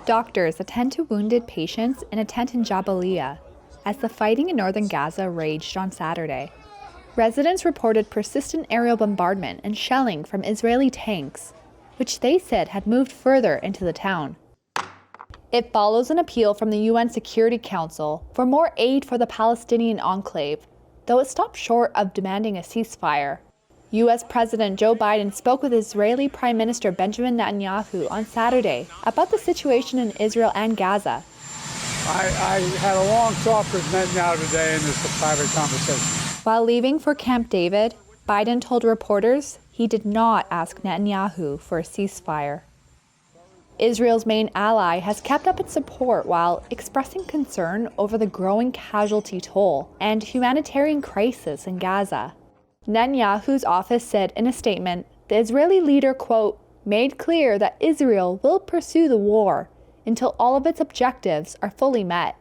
Doctors attend to wounded patients in a tent in Jabalia as the fighting in northern Gaza raged on Saturday. Residents reported persistent aerial bombardment and shelling from Israeli tanks, which they said had moved further into the town. It follows an appeal from the UN Security Council for more aid for the Palestinian enclave, though it stopped short of demanding a ceasefire. U.S. President Joe Biden spoke with Israeli Prime Minister Benjamin Netanyahu on Saturday about the situation in Israel and Gaza. I had a long talk with Netanyahu today, and it's a private conversation. While leaving for Camp David, Biden told reporters he did not ask Netanyahu for a ceasefire. Israel's main ally has kept up its support while expressing concern over the growing casualty toll and humanitarian crisis in Gaza. Netanyahu's office said in a statement, the Israeli leader, quote, made clear that Israel will pursue the war until all of its objectives are fully met.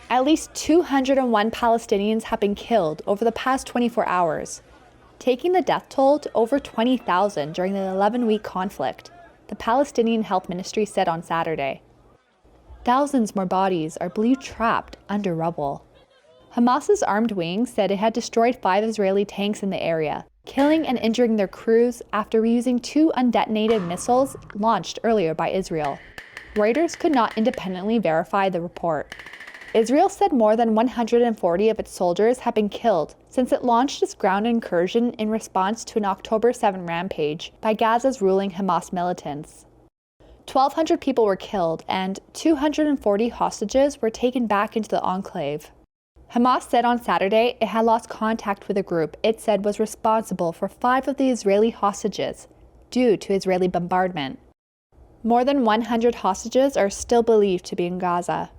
At least 201 Palestinians have been killed over the past 24 hours, taking the death toll to over 20,000 during the 11-week conflict, the Palestinian Health Ministry said on Saturday. Thousands more bodies are believed trapped under rubble. Hamas's armed wing said it had destroyed 5 Israeli tanks in the area, killing and injuring their crews after reusing 2 undetonated missiles launched earlier by Israel. Reuters could not independently verify the report. Israel said more than 140 of its soldiers have been killed since it launched its ground incursion in response to an October 7 rampage by Gaza's ruling Hamas militants. 1,200 people were killed and 240 hostages were taken back into the enclave. Hamas said on Saturday it had lost contact with a group it said was responsible for 5 of the Israeli hostages due to Israeli bombardment. More than 100 hostages are still believed to be in Gaza.